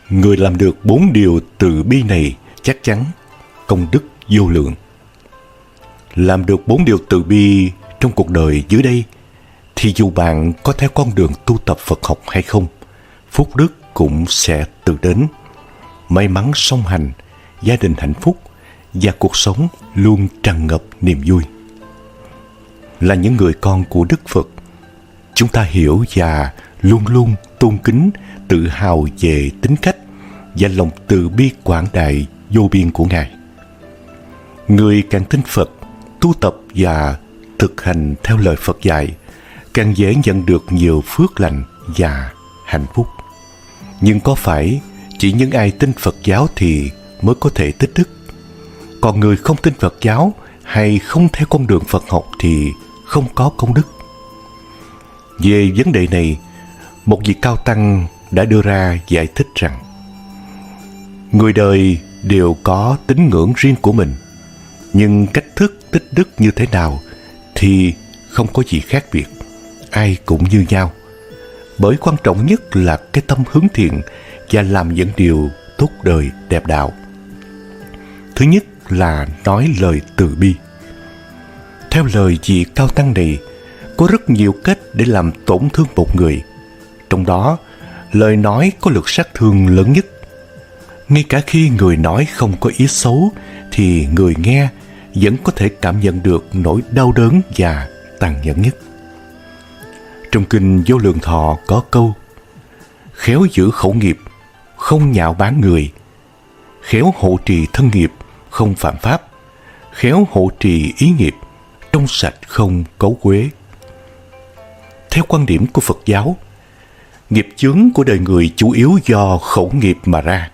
Người làm được 4 điều từ bi này chắc chắn công đức vô lượng. Làm được 4 điều từ bi trong cuộc đời dưới đây thì dù bạn có theo con đường tu tập Phật học hay không, phúc đức cũng sẽ tự đến. May mắn song hành, gia đình hạnh phúc và cuộc sống luôn tràn ngập niềm vui. Là những người con của Đức Phật, chúng ta hiểu và luôn luôn tôn kính, tự hào về tính cách và lòng từ bi quảng đại vô biên của Ngài. Người càng tin Phật, tu tập và thực hành theo lời Phật dạy, càng dễ nhận được nhiều phước lành và hạnh phúc. Nhưng có phải chỉ những ai tin Phật giáo thì mới có thể tích đức? Còn người không tin Phật giáo hay không theo con đường Phật học thì không có công đức? Về vấn đề này, một vị cao tăng đã đưa ra giải thích rằng người đời đều có tín ngưỡng riêng của mình, nhưng cách thức tích đức như thế nào thì không có gì khác biệt, ai cũng như nhau. Bởi quan trọng nhất là cái tâm hướng thiện và làm những điều tốt đời đẹp đạo. Thứ nhất là nói lời từ bi. Theo lời vị cao tăng này, có rất nhiều cách để làm tổn thương một người. Trong đó, lời nói có lực sát thương lớn nhất. Ngay cả khi người nói không có ý xấu thì người nghe vẫn có thể cảm nhận được nỗi đau đớn và tàn nhẫn nhất. Trong kinh Vô Lượng Thọ có câu: khéo giữ khẩu nghiệp, không nhạo báng người; khéo hộ trì thân nghiệp, không phạm pháp; khéo hộ trì ý nghiệp, trong sạch không cấu quế. Theo quan điểm của Phật giáo, nghiệp chướng của đời người chủ yếu do khẩu nghiệp mà ra.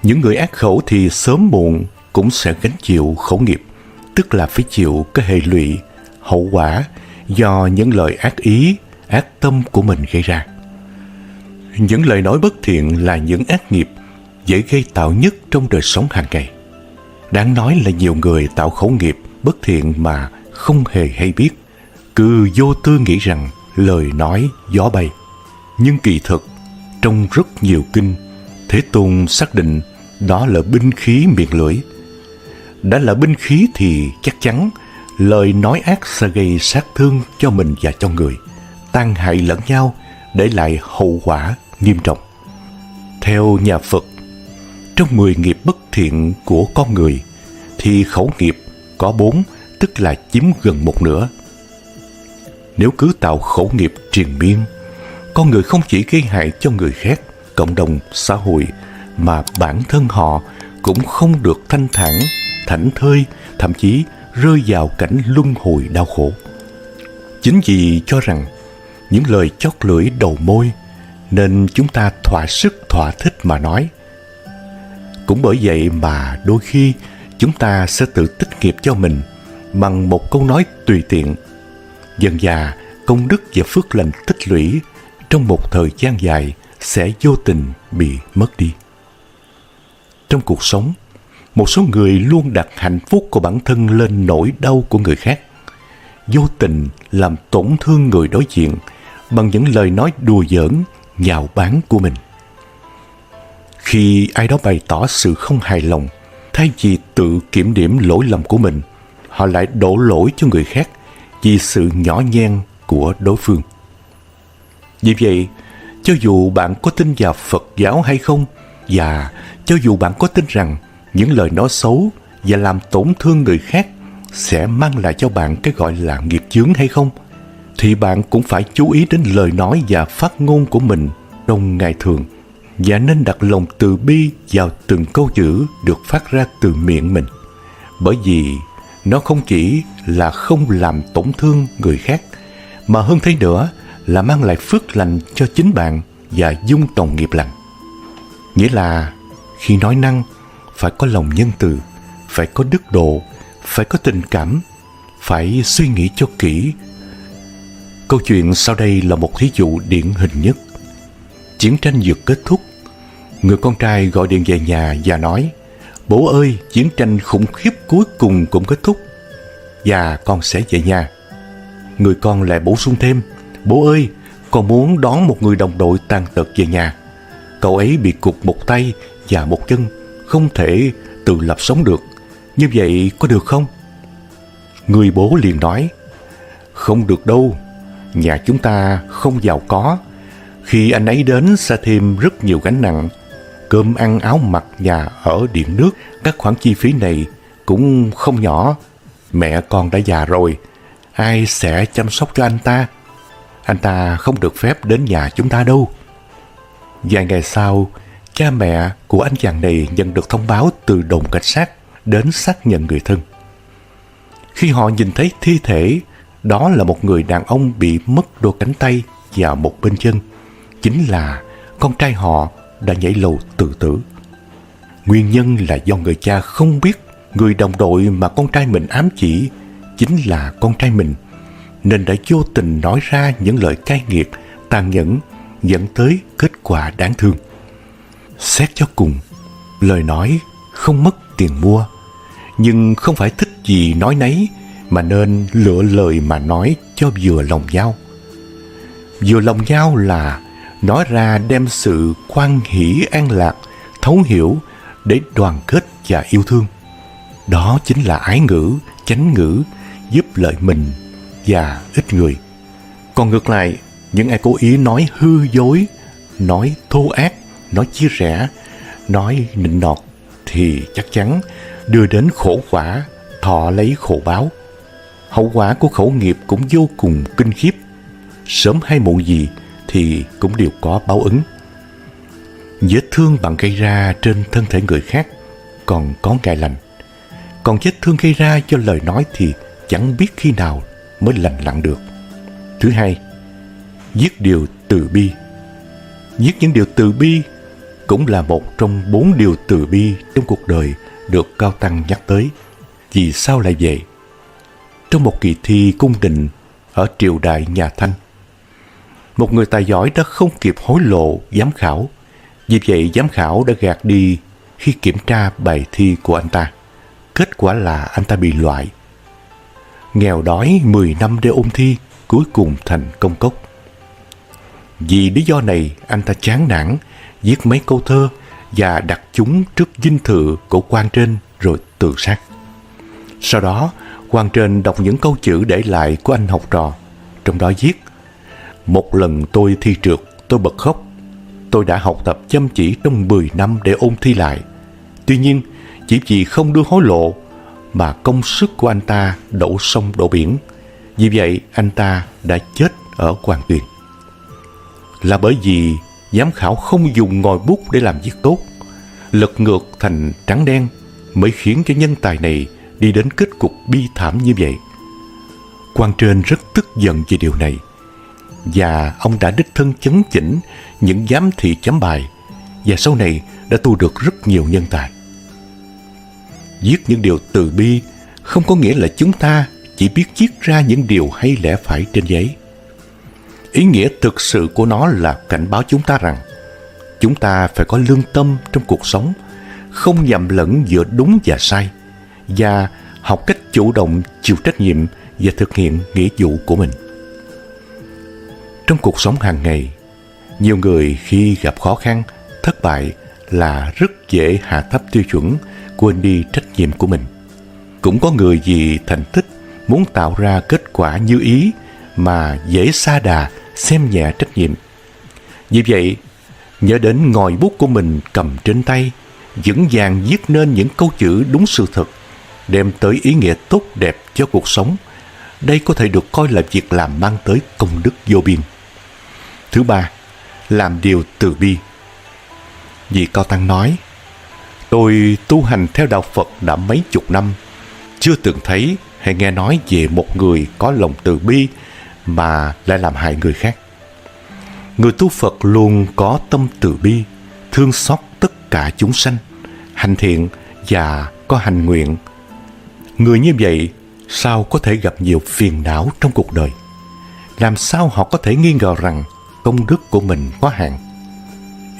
Những người ác khẩu thì sớm muộn cũng sẽ gánh chịu khẩu nghiệp, tức là phải chịu cái hệ lụy, hậu quả do những lời ác ý, ác tâm của mình gây ra. Những lời nói bất thiện là những ác nghiệp dễ gây tạo nhất trong đời sống hàng ngày. Đáng nói là nhiều người tạo khẩu nghiệp bất thiện mà không hề hay biết, cứ vô tư nghĩ rằng lời nói gió bay. Nhưng kỳ thực, trong rất nhiều kinh, Thế Tôn xác định đó là binh khí miệng lưỡi. Đã là binh khí thì chắc chắn lời nói ác sẽ gây sát thương cho mình và cho người, tan hại lẫn nhau, để lại hậu quả nghiêm trọng. Theo nhà Phật, trong 10 nghiệp bất thiện của con người thì khẩu nghiệp có 4, tức là chiếm gần một nửa. Nếu cứ tạo khẩu nghiệp triền miên, con người không chỉ gây hại cho người khác, cộng đồng, xã hội, mà bản thân họ cũng không được thanh thản, thảnh thơi, thậm chí rơi vào cảnh luân hồi đau khổ. Chính vì cho rằng những lời chót lưỡi đầu môi nên chúng ta thỏa sức thỏa thích mà nói. Cũng bởi vậy mà đôi khi chúng ta sẽ tự tích nghiệp cho mình bằng một câu nói tùy tiện. Dần dà, công đức và phước lành tích lũy trong một thời gian dài sẽ vô tình bị mất đi. Trong cuộc sống, một số người luôn đặt hạnh phúc của bản thân lên nỗi đau của người khác, vô tình làm tổn thương người đối diện bằng những lời nói đùa giỡn, nhạo báng của mình. Khi ai đó bày tỏ sự không hài lòng, thay vì tự kiểm điểm lỗi lầm của mình, họ lại đổ lỗi cho người khác vì sự nhỏ nhen của đối phương. Vì vậy, cho dù bạn có tin vào Phật giáo hay không, và cho dù bạn có tin rằng những lời nói xấu và làm tổn thương người khác sẽ mang lại cho bạn cái gọi là nghiệp chướng hay không, thì bạn cũng phải chú ý đến lời nói và phát ngôn của mình trong ngày thường, và nên đặt lòng từ bi vào từng câu chữ được phát ra từ miệng mình. Bởi vì nó không chỉ là không làm tổn thương người khác, mà hơn thế nữa là mang lại phước lành cho chính bạn và dung tòng nghiệp lành. Nghĩa là khi nói năng phải có lòng nhân từ, phải có đức độ, phải có tình cảm, phải suy nghĩ cho kỹ. Câu chuyện sau đây là một thí dụ điển hình nhất. Chiến tranh vừa kết thúc, người con trai gọi điện về nhà và nói: "Bố ơi, chiến tranh khủng khiếp cuối cùng cũng kết thúc và con sẽ về nhà." Người con lại bổ sung thêm: "Bố ơi, con muốn đón một người đồng đội tàn tật về nhà." cậu ấy bị cụt một tay và một chân, không thể tự lập sống được. Như vậy có được không? Người bố liền nói, không được đâu, nhà chúng ta không giàu có. Khi anh ấy đến sẽ thêm rất nhiều gánh nặng, cơm ăn áo mặc, nhà ở, điện nước, các khoản chi phí này cũng không nhỏ. Mẹ con đã già rồi, ai sẽ chăm sóc cho anh ta? Anh ta không được phép đến nhà chúng ta đâu. Vài ngày sau, cha mẹ của anh chàng này nhận được thông báo từ đồn cảnh sát đến xác nhận người thân. Khi họ nhìn thấy thi thể, đó là một người đàn ông bị mất đôi cánh tay và một bên chân. Chính là con trai họ đã nhảy lầu tự tử. Nguyên nhân là do người cha không biết người đồng đội mà con trai mình ám chỉ chính là con trai mình, nên đã vô tình nói ra những lời cay nghiệt, tàn nhẫn, dẫn tới kết quả đáng thương. Xét cho cùng, lời nói không mất tiền mua, nhưng không phải thích gì nói nấy, mà nên lựa lời mà nói cho vừa lòng nhau. Vừa lòng nhau là nói ra đem sự khoan hỷ an lạc, thấu hiểu để đoàn kết và yêu thương. Đó chính là ái ngữ, chánh ngữ, giúp lợi mình và ích người. Còn ngược lại, những ai cố ý nói hư dối, nói thô ác, nói chia rẽ, nói nịnh nọt thì chắc chắn đưa đến khổ quả, thọ lấy khổ báo. Hậu quả của khẩu nghiệp cũng vô cùng kinh khiếp. Sớm hay muộn gì thì cũng đều có báo ứng. Vết thương bạn gây ra trên thân thể người khác còn có ngày lành, còn vết thương gây ra cho lời nói thì chẳng biết khi nào mới lành lặn được. Thứ hai, viết điều từ bi. Viết những điều từ bi cũng là một trong 4 điều từ bi trong cuộc đời được Cao Tăng nhắc tới. Vì sao lại vậy? Trong một kỳ thi cung đình ở triều đại nhà Thanh, một người tài giỏi đã không kịp hối lộ giám khảo. Vì vậy giám khảo đã gạt đi khi kiểm tra bài thi của anh ta. Kết quả là anh ta bị loại. Nghèo đói 10 năm để ôn thi, cuối cùng thành công cốc. Vì lý do này, anh ta chán nản, viết mấy câu thơ và đặt chúng trước dinh thự của quan trên rồi tự sát. Sau đó, quan trên đọc những câu chữ để lại của anh học trò, trong đó viết: một lần tôi thi trượt, tôi bật khóc. Tôi đã học tập chăm chỉ trong 10 năm để ôn thi lại. Tuy nhiên, chỉ vì không đưa hối lộ mà công sức của anh ta đổ sông đổ biển. Vì vậy, anh ta đã chết ở quan tuyền. Là bởi vì giám khảo không dùng ngòi bút để làm việc tốt, lật ngược thành trắng đen, mới khiến cho nhân tài này đi đến kết cục bi thảm như vậy. Quan trên rất tức giận về điều này, và ông đã đích thân chấn chỉnh những giám thị chấm bài, và sau này đã tu được rất nhiều nhân tài. Viết những điều từ bi không có nghĩa là chúng ta chỉ biết viết ra những điều hay lẽ phải trên giấy. Ý nghĩa thực sự của nó là cảnh báo chúng ta rằng chúng ta phải có lương tâm trong cuộc sống, không nhầm lẫn giữa đúng và sai, và học cách chủ động chịu trách nhiệm và thực hiện nghĩa vụ của mình. Trong cuộc sống hàng ngày, nhiều người khi gặp khó khăn, thất bại là rất dễ hạ thấp tiêu chuẩn, quên đi trách nhiệm của mình. Cũng có người vì thành tích muốn tạo ra kết quả như ý mà dễ sa đà, xem nhẹ trách nhiệm. Vì vậy, nhớ đến ngòi bút của mình cầm trên tay, vững vàng viết nên những câu chữ đúng sự thật, đem tới ý nghĩa tốt đẹp cho cuộc sống. Đây có thể được coi là việc làm mang tới công đức vô biên. Thứ ba, làm điều từ bi. Vị Cao Tăng nói: tôi tu hành theo đạo Phật đã mấy chục năm, chưa từng thấy hay nghe nói về một người có lòng từ bi mà lại làm hại người khác. Người tu Phật luôn có tâm từ bi, thương xót tất cả chúng sanh, hành thiện và có hành nguyện. Người như vậy sao có thể gặp nhiều phiền não trong cuộc đời? Làm sao họ có thể nghi ngờ rằng công đức của mình có hạn?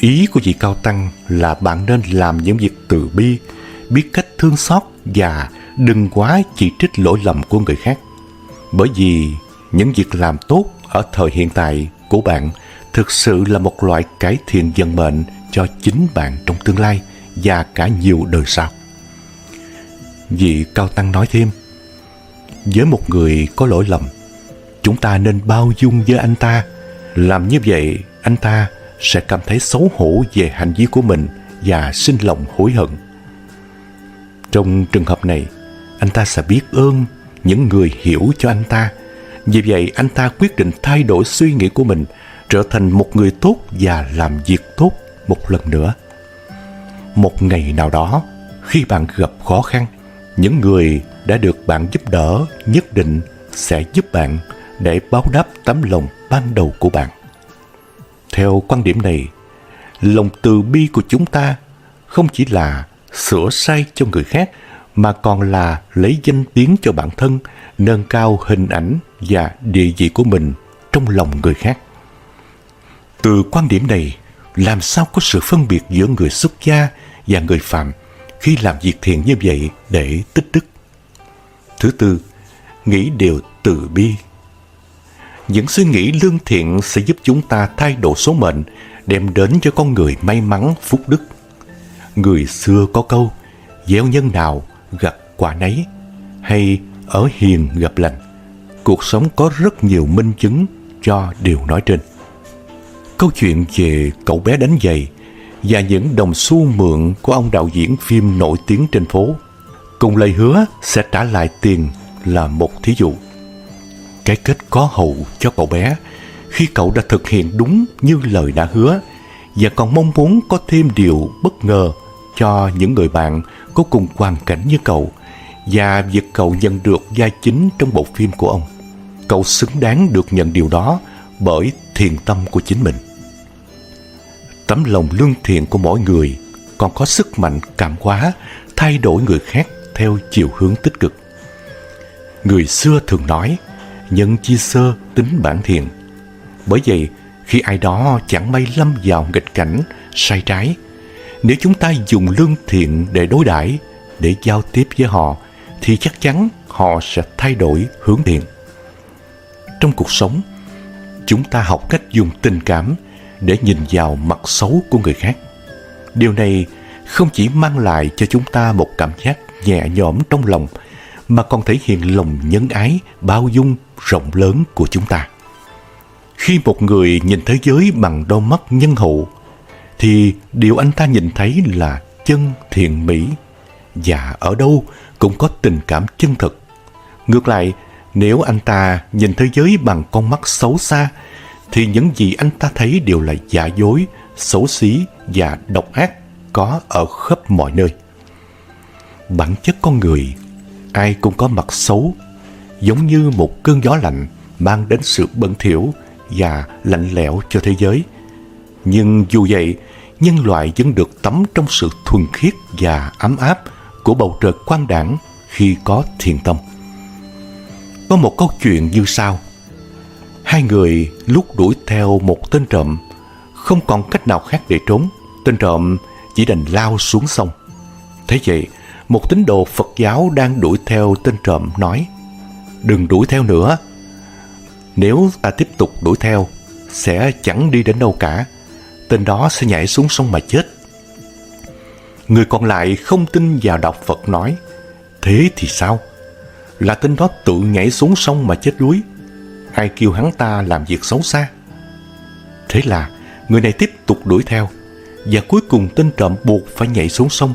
Ý của vị Cao Tăng là bạn nên làm những việc từ bi, biết cách thương xót và đừng quá chỉ trích lỗi lầm của người khác. Bởi vì những việc làm tốt ở thời hiện tại của bạn thực sự là một loại cải thiện vận mệnh cho chính bạn trong tương lai và cả nhiều đời sau. Vị Cao Tăng nói thêm, với một người có lỗi lầm, chúng ta nên bao dung với anh ta. Làm như vậy, anh ta sẽ cảm thấy xấu hổ về hành vi của mình và sinh lòng hối hận. Trong trường hợp này, anh ta sẽ biết ơn những người hiểu cho anh ta. Vì vậy, anh ta quyết định thay đổi suy nghĩ của mình, trở thành một người tốt và làm việc tốt một lần nữa. Một ngày nào đó, khi bạn gặp khó khăn, những người đã được bạn giúp đỡ nhất định sẽ giúp bạn để báo đáp tấm lòng ban đầu của bạn. Theo quan điểm này, lòng từ bi của chúng ta không chỉ là sửa sai cho người khác, mà còn là lấy danh tiếng cho bản thân, nâng cao hình ảnh và địa vị của mình trong lòng người khác. Từ quan điểm này, làm sao có sự phân biệt giữa người xuất gia và người phàm khi làm việc thiện như vậy để tích đức? Thứ tư, nghĩ điều từ bi. Những suy nghĩ lương thiện sẽ giúp chúng ta thay đổi số mệnh, đem đến cho con người may mắn, phúc đức. Người xưa có câu, gieo nhân nào gặt quả nấy, hay ở hiền gặp lành. Cuộc sống có rất nhiều minh chứng cho điều nói trên. Câu chuyện về cậu bé đánh giày và những đồng xu mượn của ông đạo diễn phim nổi tiếng trên phố, cùng lời hứa sẽ trả lại tiền, là một thí dụ. Cái kết có hậu cho cậu bé khi cậu đã thực hiện đúng như lời đã hứa, và còn mong muốn có thêm điều bất ngờ cho những người bạn có cùng hoàn cảnh như cậu, và việc cậu nhận được vai chính trong bộ phim của ông. Cậu xứng đáng được nhận điều đó bởi thiện tâm của chính mình. Tấm lòng lương thiện của mỗi người còn có sức mạnh cảm hóa, thay đổi người khác theo chiều hướng tích cực. Người xưa thường nói, nhân chi sơ tính bản thiện. Bởi vậy, khi ai đó chẳng may lâm vào nghịch cảnh, sai trái, nếu chúng ta dùng lương thiện để đối đãi, để giao tiếp với họ, thì chắc chắn họ sẽ thay đổi hướng thiện. Trong cuộc sống, chúng ta học cách dùng tình cảm để nhìn vào mặt xấu của người khác. Điều này không chỉ mang lại cho chúng ta một cảm giác nhẹ nhõm trong lòng, mà còn thể hiện lòng nhân ái, bao dung, rộng lớn của chúng ta. Khi một người nhìn thế giới bằng đôi mắt nhân hậu, thì điều anh ta nhìn thấy là chân thiện mỹ, và ở đâu cũng có tình cảm chân thực. Ngược lại, nếu anh ta nhìn thế giới bằng con mắt xấu xa, thì những gì anh ta thấy đều là giả dối, xấu xí và độc ác có ở khắp mọi nơi. Bản chất con người, ai cũng có mặt xấu, giống như một cơn gió lạnh mang đến sự bẩn thỉu và lạnh lẽo cho thế giới. Nhưng dù vậy, nhân loại vẫn được tắm trong sự thuần khiết và ấm áp của bầu trời quang đãng khi có thiện tâm. Có một câu chuyện như sau. Hai người lúc đuổi theo một tên trộm, không còn cách nào khác để trốn. Tên trộm chỉ đành lao xuống sông. Thế vậy, một tín đồ Phật giáo đang đuổi theo tên trộm nói, đừng đuổi theo nữa. Nếu ta tiếp tục đuổi theo, sẽ chẳng đi đến đâu cả. Tên đó sẽ nhảy xuống sông mà chết. Người còn lại không tin vào đạo Phật nói, thế thì sao? Là tên đó tự nhảy xuống sông mà chết đuối. Ai kêu hắn ta làm việc xấu xa? Thế là người này tiếp tục đuổi theo, và cuối cùng tên trộm buộc phải nhảy xuống sông.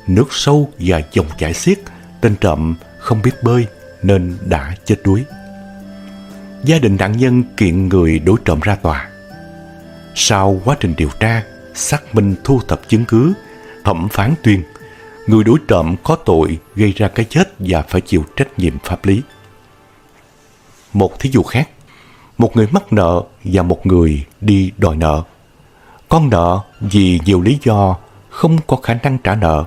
Nước sâu và dòng chảy xiết, tên trộm không biết bơi nên đã chết đuối. Gia đình nạn nhân kiện người đối trộm ra tòa. Sau quá trình điều tra, xác minh thu thập chứng cứ, thẩm phán tuyên người đối trộm có tội gây ra cái chết và phải chịu trách nhiệm pháp lý. Một thí dụ khác, một người mắc nợ và một người đi đòi nợ. Con nợ vì nhiều lý do không có khả năng trả nợ,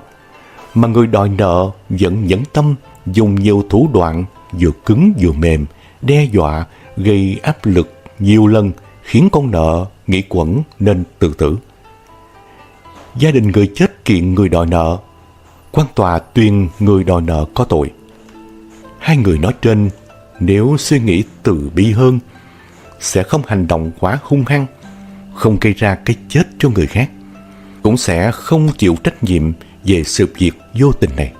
mà người đòi nợ vẫn nhẫn tâm dùng nhiều thủ đoạn vừa cứng vừa mềm, đe dọa, gây áp lực nhiều lần, khiến con nợ nghĩ quẩn nên tự tử. Gia đình người chết kiện người đòi nợ. Quan tòa tuyên người đòi nợ có tội. Hai người nói trên nếu suy nghĩ từ bi hơn, sẽ không hành động quá hung hăng, không gây ra cái chết cho người khác, cũng sẽ không chịu trách nhiệm về sự việc vô tình này.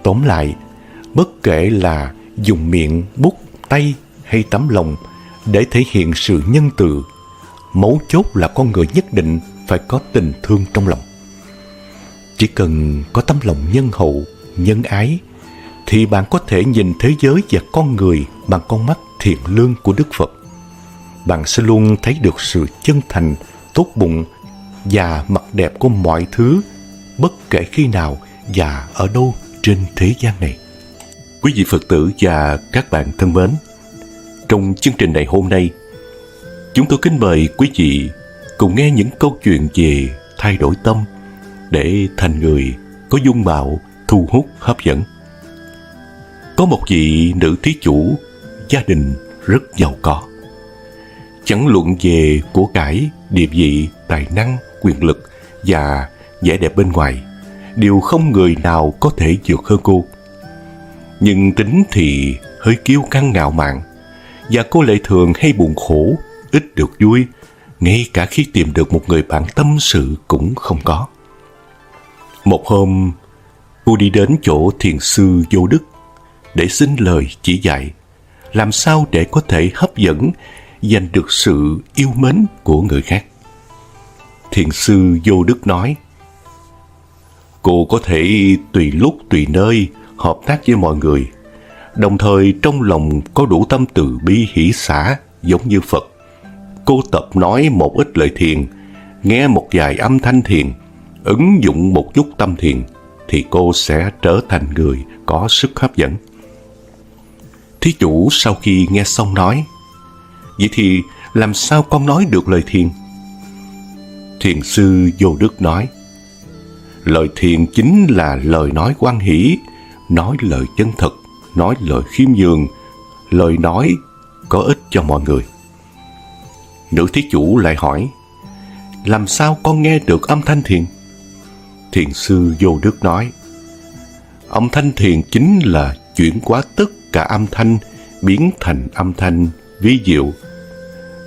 Tóm lại, bất kể là dùng miệng, bút, tay hay tấm lòng để thể hiện sự nhân từ, mấu chốt là con người nhất định phải có tình thương trong lòng. Chỉ cần có tấm lòng nhân hậu, nhân ái, thì bạn có thể nhìn thế giới và con người bằng con mắt thiện lương của Đức Phật. Bạn sẽ luôn thấy được sự chân thành, tốt bụng và mặt đẹp của mọi thứ, bất kể khi nào và ở đâu trên thế gian này. Quý vị Phật tử và các bạn thân mến, trong chương trình này hôm nay, chúng tôi kính mời quý vị cùng nghe những câu chuyện về thay đổi tâm để thành người có dung mạo thu hút hấp dẫn. Có một vị nữ thí chủ, gia đình rất giàu có. Chẳng luận về của cải, địa vị, tài năng, quyền lực và vẻ đẹp bên ngoài, đều không người nào có thể vượt hơn cô. Nhưng tính thì hơi kiêu căng ngạo mạn, và cô lại thường hay buồn khổ, ít được vui, ngay cả khi tìm được một người bạn tâm sự cũng không có. Một hôm, cô đi đến chỗ thiền sư Vô Đức để xin lời chỉ dạy làm sao để có thể hấp dẫn, giành được sự yêu mến của người khác. Thiền sư Vô Đức nói: cô có thể tùy lúc tùy nơi hợp tác với mọi người, đồng thời trong lòng có đủ tâm từ bi hỷ xả giống như Phật. Cô tập nói một ít lời thiền, nghe một vài âm thanh thiền, ứng dụng một chút tâm thiền, thì cô sẽ trở thành người có sức hấp dẫn. Thí chủ sau khi nghe xong nói: vậy thì làm sao con nói được lời thiền? Thiền sư Vô Đức nói: lời thiền chính là lời nói hoan hỷ, nói lời chân thật, nói lời khiêm nhường, lời nói có ích cho mọi người. Nữ thí chủ lại hỏi: làm sao con nghe được âm thanh thiền? Thiền sư Vô Đức nói: âm thanh thiền chính là chuyển hóa tất cả âm thanh, biến thành âm thanh vi diệu.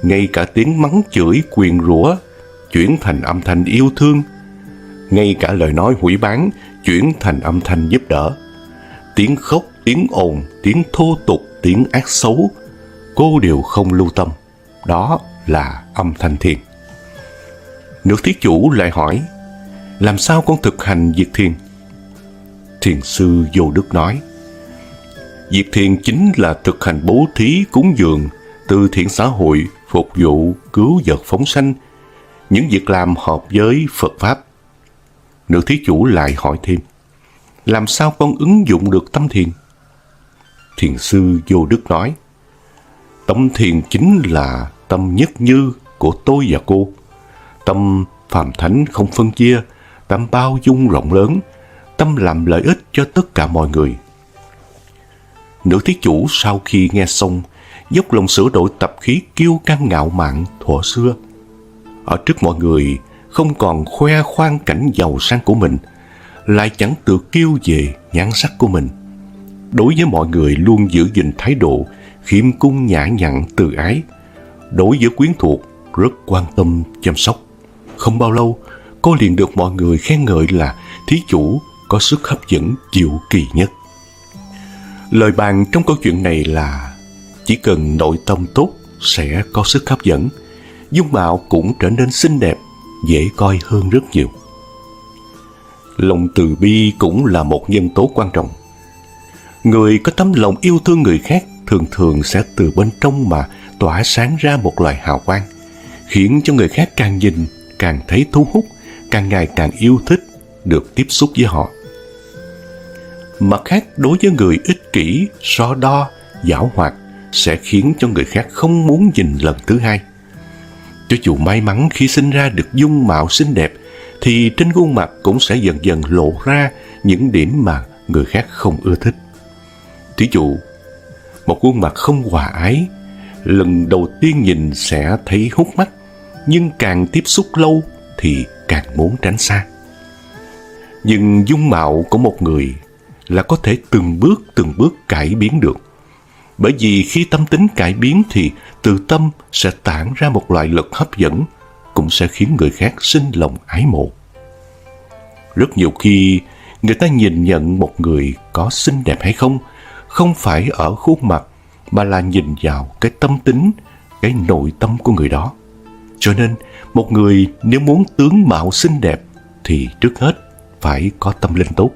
Ngay cả tiếng mắng chửi nguyền rủa chuyển thành âm thanh yêu thương, ngay cả lời nói hủy báng chuyển thành âm thanh giúp đỡ. Tiếng khóc, tiếng ồn, tiếng thô tục, tiếng ác xấu, cô đều không lưu tâm. Đó là âm thanh thiền. Nữ thí chủ lại hỏi: làm sao con thực hành việc thiền? Thiền sư Vô Đức nói: việc thiền chính là thực hành bố thí, cúng dường, từ thiện xã hội, phục vụ, cứu vật phóng sanh, những việc làm hợp với Phật Pháp. Nữ thí chủ lại hỏi thêm: làm sao con ứng dụng được tâm thiền? Thiền sư Vô Đức nói: tâm thiền chính là tâm nhất như của tôi và cô, tâm phàm thánh không phân chia, tâm bao dung rộng lớn, tâm làm lợi ích cho tất cả mọi người. Nữ thí chủ sau khi nghe xong, dốc lòng sửa đổi tập khí kiêu căng ngạo mạn thuở xưa. Ở trước mọi người không còn khoe khoang cảnh giàu sang của mình, lại chẳng tự kiêu về nhan sắc của mình. Đối với mọi người luôn giữ gìn thái độ khiêm cung nhã nhặn từ ái. Đối với quyến thuộc rất quan tâm chăm sóc. Không bao lâu, cô liền được mọi người khen ngợi là thí chủ có sức hấp dẫn diệu kỳ nhất. Lời bàn trong câu chuyện này là chỉ cần nội tâm tốt sẽ có sức hấp dẫn, dung mạo cũng trở nên xinh đẹp, dễ coi hơn rất nhiều. Lòng từ bi cũng là một nhân tố quan trọng. Người có tấm lòng yêu thương người khác thường thường sẽ từ bên trong mà tỏa sáng ra một loại hào quang, khiến cho người khác càng nhìn càng thấy thu hút, càng ngày càng yêu thích được tiếp xúc với họ. Mặt khác, đối với người ích kỷ, so đo, giảo hoạt sẽ khiến cho người khác không muốn nhìn lần thứ hai. Cho dù may mắn khi sinh ra được dung mạo xinh đẹp, thì trên khuôn mặt cũng sẽ dần dần lộ ra những điểm mà người khác không ưa thích. Thí dụ, một khuôn mặt không hòa ái, lần đầu tiên nhìn sẽ thấy hút mắt, nhưng càng tiếp xúc lâu thì càng muốn tránh xa. Nhưng dung mạo của một người là có thể từng bước cải biến được. Bởi vì khi tâm tính cải biến thì từ tâm sẽ tản ra một loại lực hấp dẫn, cũng sẽ khiến người khác sinh lòng ái mộ. Rất nhiều khi, người ta nhìn nhận một người có xinh đẹp hay không phải ở khuôn mặt, mà là nhìn vào cái tâm tính, cái nội tâm của người đó. Cho nên, một người nếu muốn tướng mạo xinh đẹp thì trước hết phải có tâm linh tốt.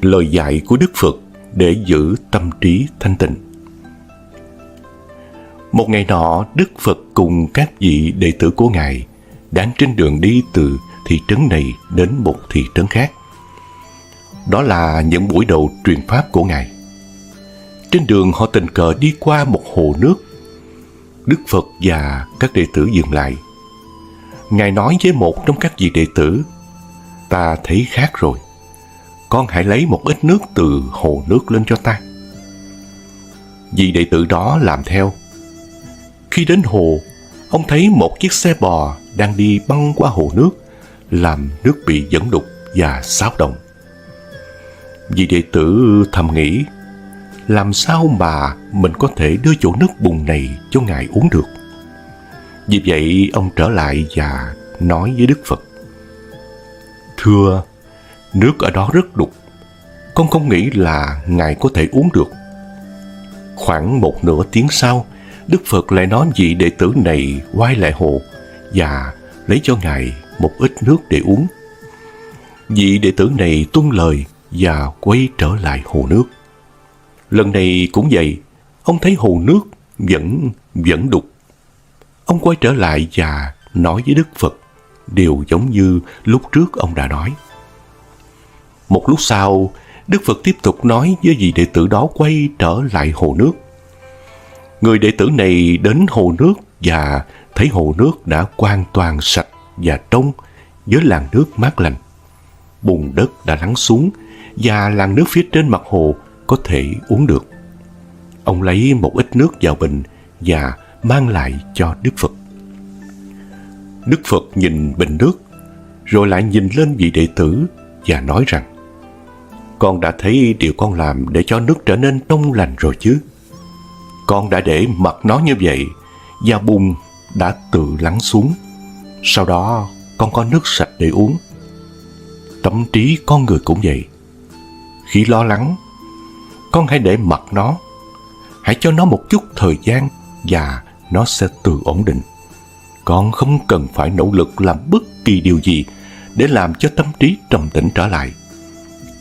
Lời dạy của Đức Phật để giữ tâm trí thanh tịnh. Một ngày nọ, Đức Phật cùng các vị đệ tử của Ngài đang trên đường đi từ thị trấn này đến một thị trấn khác. Đó là những buổi đầu truyền pháp của Ngài. Trên đường họ tình cờ đi qua một hồ nước. Đức Phật và các đệ tử dừng lại. Ngài nói với một trong các vị đệ tử: "Ta thấy khát rồi, con hãy lấy một ít nước từ hồ nước lên cho ta." Vị đệ tử đó làm theo. Khi đến hồ, ông thấy một chiếc xe bò đang đi băng qua hồ nước, làm nước bị dẫn đục và xáo động. Vị đệ tử thầm nghĩ: làm sao mà mình có thể đưa chỗ nước bùn này cho Ngài uống được? Vì vậy ông trở lại và nói với Đức Phật: "Thưa, nước ở đó rất đục, con không nghĩ là Ngài có thể uống được." Khoảng một nửa tiếng sau, Đức Phật lại nói vị đệ tử này quay lại hồ và lấy cho Ngài một ít nước để uống. Vị đệ tử này tuân lời và quay trở lại hồ nước. Lần này cũng vậy, ông thấy hồ nước vẫn đục. Ông quay trở lại và nói với Đức Phật điều giống như lúc trước ông đã nói. Một lúc sau, Đức Phật tiếp tục nói với vị đệ tử đó quay trở lại hồ nước. Người đệ tử này đến hồ nước và thấy hồ nước đã hoàn toàn sạch và trong, với làn nước mát lành. Bùn đất đã lắng xuống và làn nước phía trên mặt hồ có thể uống được. Ông lấy một ít nước vào bình và mang lại cho Đức Phật. Đức Phật nhìn bình nước, rồi lại nhìn lên vị đệ tử và nói rằng: "Con đã thấy điều con làm để cho nước trở nên trong lành rồi chứ. Con đã để mặc nó như vậy và bùn đã tự lắng xuống. Sau đó con có nước sạch để uống. Tâm trí con người cũng vậy. Khi lo lắng, con hãy để mặc nó. Hãy cho nó một chút thời gian và nó sẽ tự ổn định. Con không cần phải nỗ lực làm bất kỳ điều gì để làm cho tâm trí trầm tĩnh trở lại.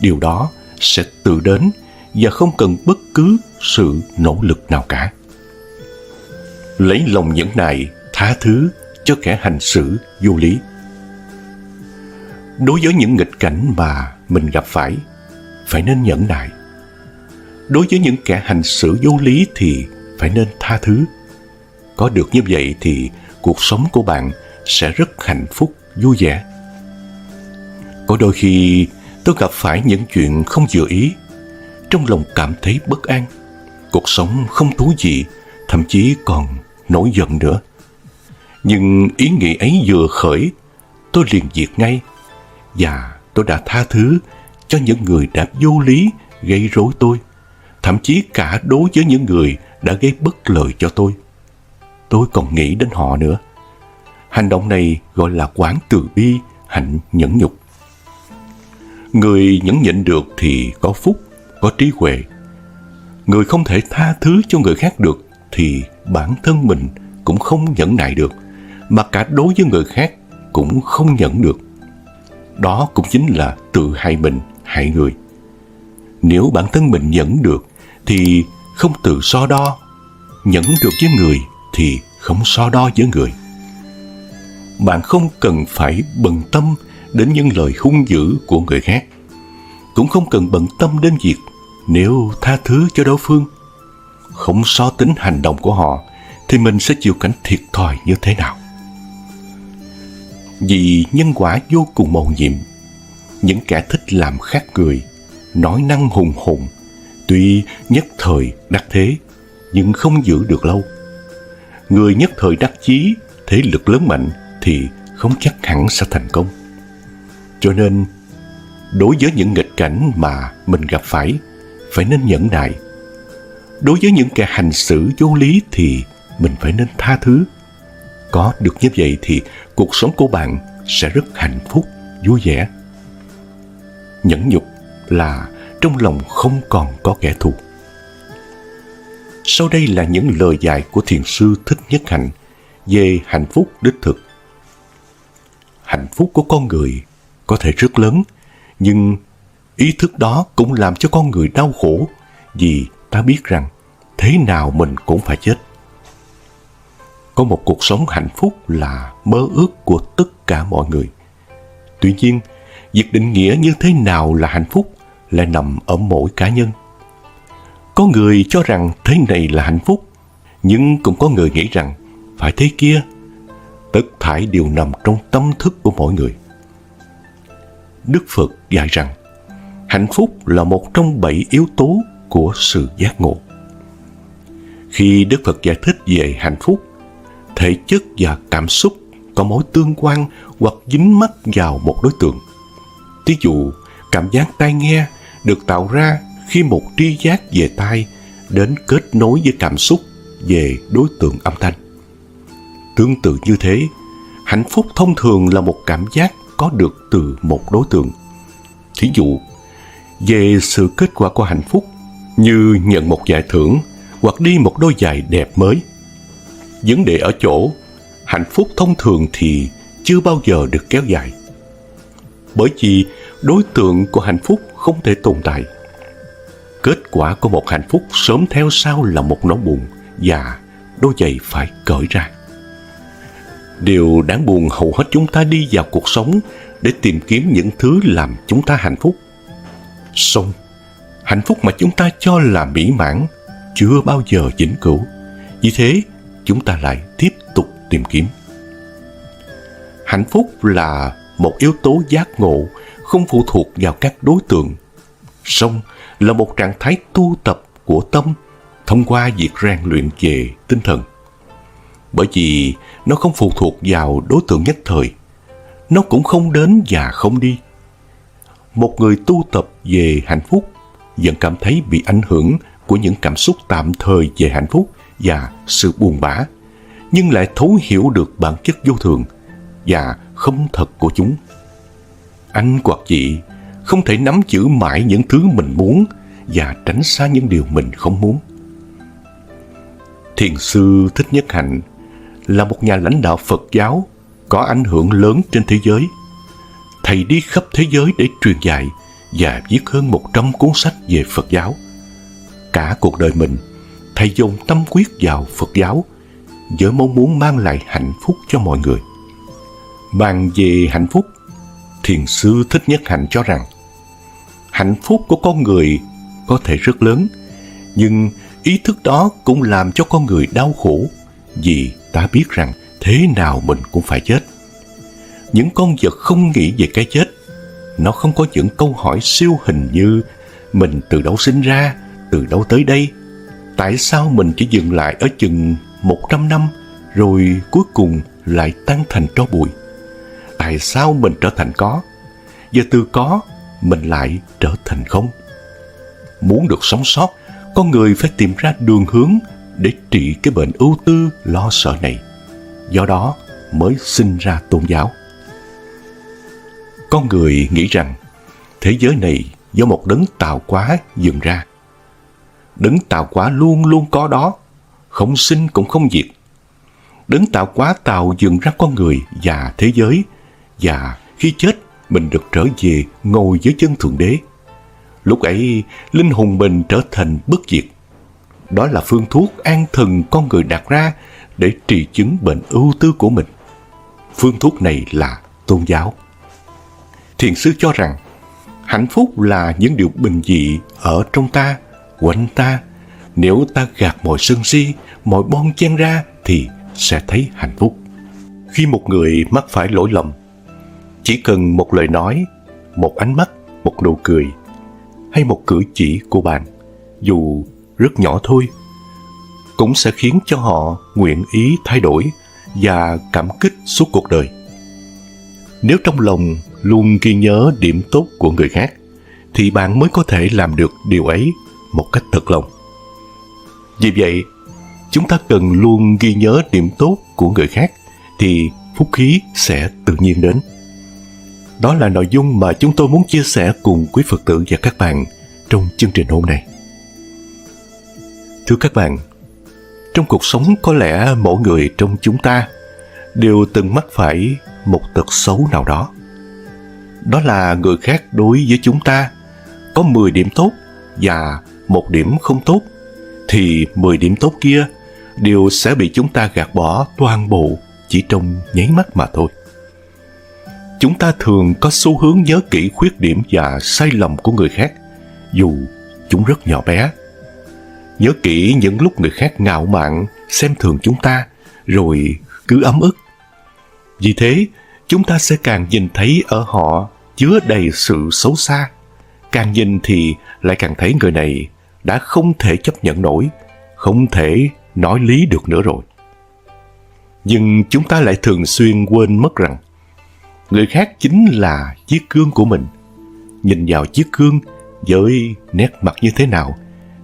Điều đó sẽ tự đến và không cần bất cứ sự nỗ lực nào cả." Lấy lòng nhẫn nại, tha thứ cho kẻ hành xử vô lý. Đối với những nghịch cảnh mà mình gặp phải nên nhẫn nại. Đối với những kẻ hành xử vô lý thì phải nên tha thứ. Có được như vậy thì cuộc sống của bạn sẽ rất hạnh phúc, vui vẻ. Có đôi khi tôi gặp phải những chuyện không vừa ý, trong lòng cảm thấy bất an. Cuộc sống không thú vị, thậm chí còn nổi giận nữa. Nhưng ý nghĩ ấy vừa khởi, tôi liền diệt ngay, và tôi đã tha thứ cho những người đã vô lý gây rối tôi, thậm chí cả đối với những người đã gây bất lợi cho tôi. Tôi còn nghĩ đến họ nữa. Hành động này gọi là quán từ bi, hạnh nhẫn nhục. Người nhẫn nhịn được thì có phúc, có trí huệ. Người không thể tha thứ cho người khác được thì bản thân mình cũng không nhẫn nại được, mà cả đối với người khác cũng không nhẫn được. Đó cũng chính là tự hại mình, hại người. Nếu bản thân mình nhẫn được thì không tự so đo, nhẫn được với người thì không so đo với người. Bạn không cần phải bận tâm đến những lời hung dữ của người khác, cũng không cần bận tâm đến việc nếu tha thứ cho đối phương. Không so tính hành động của họ thì mình sẽ chịu cảnh thiệt thòi như thế nào. Vì nhân quả vô cùng mầu nhiệm, những kẻ thích làm khác người, nói năng hùng hồn, tuy nhất thời đắc thế nhưng không giữ được lâu. Người nhất thời đắc chí, thế lực lớn mạnh thì không chắc hẳn sẽ thành công. Cho nên, đối với những nghịch cảnh mà mình gặp phải nên nhẫn nại. Đối với những kẻ hành xử vô lý thì mình phải nên tha thứ. Có được như vậy thì cuộc sống của bạn sẽ rất hạnh phúc, vui vẻ. Nhẫn nhục là trong lòng không còn có kẻ thù. Sau đây là những lời dạy của thiền sư Thích Nhất Hạnh về hạnh phúc đích thực. Hạnh phúc của con người có thể rất lớn, nhưng ý thức đó cũng làm cho con người đau khổ, vì ta biết rằng thế nào mình cũng phải chết. Có một cuộc sống hạnh phúc là mơ ước của tất cả mọi người. Tuy nhiên, việc định nghĩa như thế nào là hạnh phúc lại nằm ở mỗi cá nhân. Có người cho rằng thế này là hạnh phúc, nhưng cũng có người nghĩ rằng phải thế kia. Tất thảy đều nằm trong tâm thức của mỗi người. Đức Phật dạy rằng hạnh phúc là một trong 7 yếu tố của sự giác ngộ. Khi Đức Phật giải thích về hạnh phúc, thể chất và cảm xúc có mối tương quan hoặc dính mắc vào một đối tượng. Ví dụ, cảm giác tai nghe được tạo ra khi một tri giác về tai đến kết nối với cảm xúc về đối tượng âm thanh. Tương tự như thế, hạnh phúc thông thường là một cảm giác có được từ một đối tượng. Thí dụ, về sự kết quả của hạnh phúc như nhận một giải thưởng hoặc đi một đôi giày đẹp mới. Vấn đề ở chỗ, hạnh phúc thông thường thì chưa bao giờ được kéo dài. Bởi vì đối tượng của hạnh phúc không thể tồn tại. Kết quả của một hạnh phúc sớm theo sau là một nỗi buồn và đôi giày phải cởi ra. Điều đáng buồn hầu hết chúng ta đi vào cuộc sống để tìm kiếm những thứ làm chúng ta hạnh phúc. Song, hạnh phúc mà chúng ta cho là mỹ mãn chưa bao giờ vĩnh cửu. Vì thế, chúng ta lại tiếp tục tìm kiếm. Hạnh phúc là một yếu tố giác ngộ không phụ thuộc vào các đối tượng, song là một trạng thái tu tập của tâm thông qua việc rèn luyện về tinh thần. Bởi vì nó không phụ thuộc vào đối tượng nhất thời, nó cũng không đến và không đi. Một người tu tập về hạnh phúc vẫn cảm thấy bị ảnh hưởng của những cảm xúc tạm thời về hạnh phúc và sự buồn bã, nhưng lại thấu hiểu được bản chất vô thường và không thật của chúng. Anh hoặc chị không thể nắm giữ mãi những thứ mình muốn và tránh xa những điều mình không muốn. Thiền sư Thích Nhất Hạnh là một nhà lãnh đạo Phật giáo có ảnh hưởng lớn trên thế giới. Thầy đi khắp thế giới để truyền dạy và viết hơn 100 cuốn sách về Phật giáo. Cả cuộc đời mình, thầy dồn tâm huyết vào Phật giáo với mong muốn mang lại hạnh phúc cho mọi người. Bàn về hạnh phúc, thiền sư Thích Nhất Hạnh cho rằng hạnh phúc của con người có thể rất lớn, nhưng ý thức đó cũng làm cho con người đau khổ, vì ta biết rằng thế nào mình cũng phải chết. Những con vật không nghĩ về cái chết. Nó không có những câu hỏi siêu hình như mình từ đâu sinh ra, từ đâu tới đây, tại sao mình chỉ dừng lại ở chừng 100 năm rồi cuối cùng lại tan thành tro bụi, tại sao mình trở thành có, và từ có mình lại trở thành không. Muốn được sống sót, con người phải tìm ra đường hướng để trị cái bệnh ưu tư lo sợ này. Do đó mới sinh ra tôn giáo. Con người nghĩ rằng thế giới này do một đấng tạo hóa dựng ra. Đấng tạo hóa luôn luôn có đó, không sinh cũng không diệt. Đấng tạo hóa tạo dựng ra con người và thế giới, và khi chết mình được trở về ngồi dưới chân Thượng Đế. Lúc ấy linh hồn mình trở thành bất diệt. Đó là phương thuốc an thần con người đặt ra để trị chứng bệnh ưu tư của mình. Phương thuốc này là tôn giáo. Thiền sư cho rằng hạnh phúc là những điều bình dị ở trong ta, quanh ta. Nếu ta gạt mọi sân si, mọi bon chen ra thì sẽ thấy hạnh phúc. Khi một người mắc phải lỗi lầm, chỉ cần một lời nói, một ánh mắt, một nụ cười hay một cử chỉ của bạn, dù rất nhỏ thôi, cũng sẽ khiến cho họ nguyện ý thay đổi và cảm kích suốt cuộc đời. Nếu trong lòng luôn ghi nhớ điểm tốt của người khác, thì bạn mới có thể làm được điều ấy một cách thật lòng. Vì vậy, chúng ta cần luôn ghi nhớ điểm tốt của người khác thì phúc khí sẽ tự nhiên đến. Đó là nội dung mà chúng tôi muốn chia sẻ cùng quý Phật tử và các bạn trong chương trình hôm nay. Thưa các bạn, trong cuộc sống có lẽ mỗi người trong chúng ta đều từng mắc phải một tật xấu nào đó. Đó là người khác đối với chúng ta có 10 điểm tốt và 1 điểm không tốt, thì 10 điểm tốt kia đều sẽ bị chúng ta gạt bỏ toàn bộ chỉ trong nháy mắt mà thôi. Chúng ta thường có xu hướng nhớ kỹ khuyết điểm và sai lầm của người khác, dù chúng rất nhỏ bé. Nhớ kỹ những lúc người khác ngạo mạn xem thường chúng ta, rồi cứ ấm ức. Vì thế, chúng ta sẽ càng nhìn thấy ở họ chứa đầy sự xấu xa. Càng nhìn thì lại càng thấy người này đã không thể chấp nhận nổi, không thể nói lý được nữa rồi. Nhưng chúng ta lại thường xuyên quên mất rằng người khác chính là chiếc gương của mình. Nhìn vào chiếc gương với nét mặt như thế nào,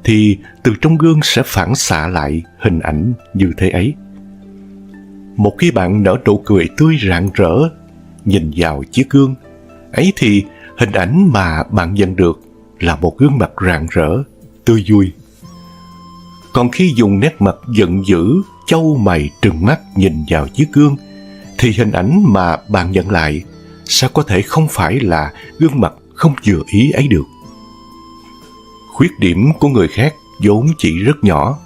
thì từ trong gương sẽ phản xạ lại hình ảnh như thế ấy. Một khi bạn nở nụ cười tươi rạng rỡ, nhìn vào chiếc gương ấy thì hình ảnh mà bạn nhận được là một gương mặt rạng rỡ, tươi vui. Còn khi dùng nét mặt giận dữ, chau mày trừng mắt nhìn vào chiếc gương, thì hình ảnh mà bạn nhận lại sao có thể không phải là gương mặt không vừa ý ấy được. Khuyết điểm của người khác vốn chỉ rất nhỏ,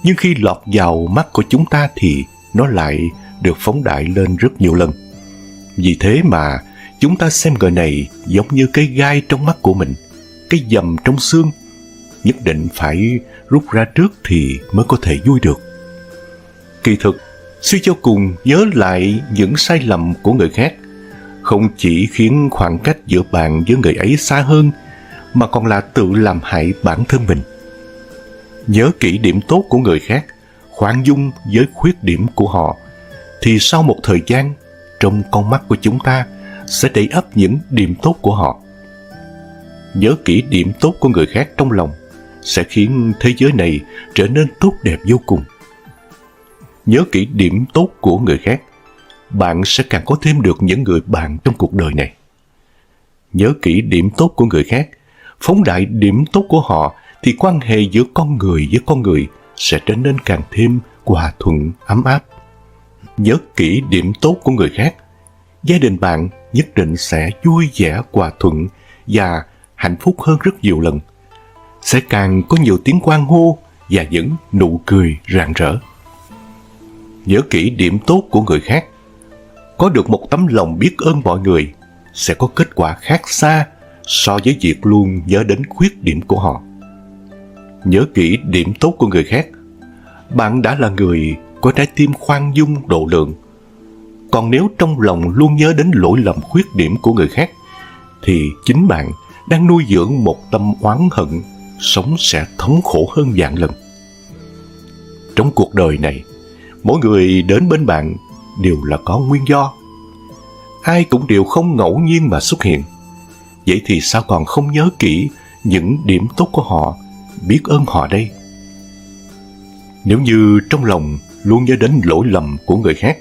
nhưng khi lọt vào mắt của chúng ta thì nó lại được phóng đại lên rất nhiều lần. Vì thế mà chúng ta xem người này giống như cái gai trong mắt của mình, cái dầm trong xương, nhất định phải rút ra trước thì mới có thể vui được. Kỳ thực, suy cho cùng nhớ lại những sai lầm của người khác không chỉ khiến khoảng cách giữa bạn với người ấy xa hơn, mà còn là tự làm hại bản thân mình. Nhớ kỹ điểm tốt của người khác, khoan dung với khuyết điểm của họ, thì sau một thời gian, trong con mắt của chúng ta sẽ đầy ắp những điểm tốt của họ. Nhớ kỹ điểm tốt của người khác trong lòng sẽ khiến thế giới này trở nên tốt đẹp vô cùng. Nhớ kỹ điểm tốt của người khác, bạn sẽ càng có thêm được những người bạn trong cuộc đời này. Nhớ kỹ điểm tốt của người khác, phóng đại điểm tốt của họ, thì quan hệ giữa con người với con người sẽ trở nên càng thêm hòa thuận, ấm áp. Nhớ kỹ điểm tốt của người khác, gia đình bạn nhất định sẽ vui vẻ, hòa thuận và hạnh phúc hơn rất nhiều lần. Sẽ càng có nhiều tiếng hoan hô và những nụ cười rạng rỡ. Nhớ kỹ điểm tốt của người khác, có được một tấm lòng biết ơn mọi người sẽ có kết quả khác xa so với việc luôn nhớ đến khuyết điểm của họ. Nhớ kỹ điểm tốt của người khác, bạn đã là người có trái tim khoan dung độ lượng. Còn nếu trong lòng luôn nhớ đến lỗi lầm khuyết điểm của người khác, thì chính bạn đang nuôi dưỡng một tâm oán hận, sống sẽ thống khổ hơn vạn lần. Trong cuộc đời này, mỗi người đến bên bạn đều là có nguyên do. Ai cũng đều không ngẫu nhiên mà xuất hiện. Vậy thì sao còn không nhớ kỹ những điểm tốt của họ, biết ơn họ đây? Nếu như trong lòng luôn nhớ đến lỗi lầm của người khác,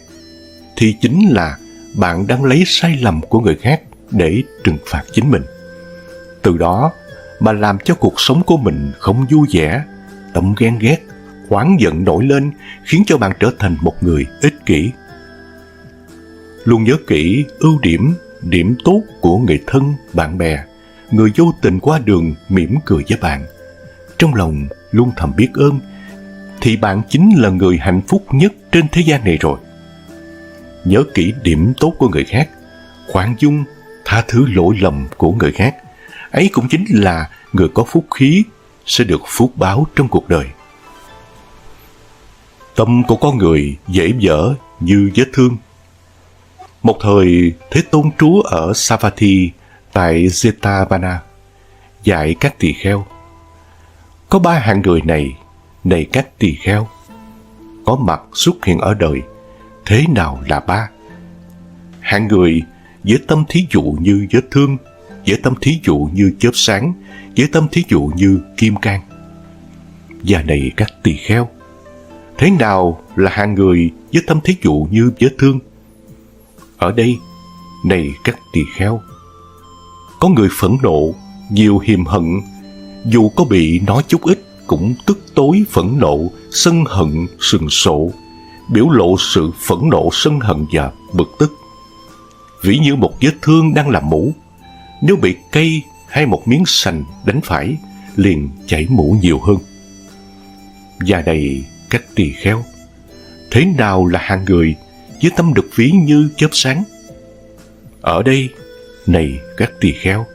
thì chính là bạn đang lấy sai lầm của người khác để trừng phạt chính mình. Từ đó mà làm cho cuộc sống của mình không vui vẻ, tâm ghen ghét, oán giận nổi lên, khiến cho bạn trở thành một người ích kỷ. Luôn nhớ kỹ ưu điểm, điểm tốt của người thân, bạn bè, người vô tình qua đường mỉm cười với bạn. Trong lòng luôn thầm biết ơn, thì bạn chính là người hạnh phúc nhất trên thế gian này rồi. Nhớ kỹ điểm tốt của người khác, khoan dung, tha thứ lỗi lầm của người khác, ấy cũng chính là người có phúc khí, sẽ được phúc báo trong cuộc đời. Tâm của con người dễ dở như vết thương. Một thời, Thế Tôn trú ở Savatthi tại Jetavana, dạy các tỳ kheo. Có 3 hạng người này các tỳ kheo, có mặt xuất hiện ở đời, thế nào là 3? Hạng người với tâm thí dụ như vết thương, với tâm thí dụ như chớp sáng, với tâm thí dụ như kim cang. Và này các tỳ kheo, thế nào là hạng người với tâm thí dụ như vết thương? Ở đây, này các tỳ kheo, có người phẫn nộ, nhiều hiềm hận, dù có bị nói chút ít cũng tức tối phẫn nộ, sân hận sừng sộ, biểu lộ sự phẫn nộ, sân hận và bực tức. Ví như một vết thương đang làm mũ, nếu bị cây hay một miếng sành đánh phải, liền chảy mũ nhiều hơn. Và này các tỳ kheo, thế nào là hạng người với tâm được ví như chớp sáng? Ở đây, này các tỳ kheo,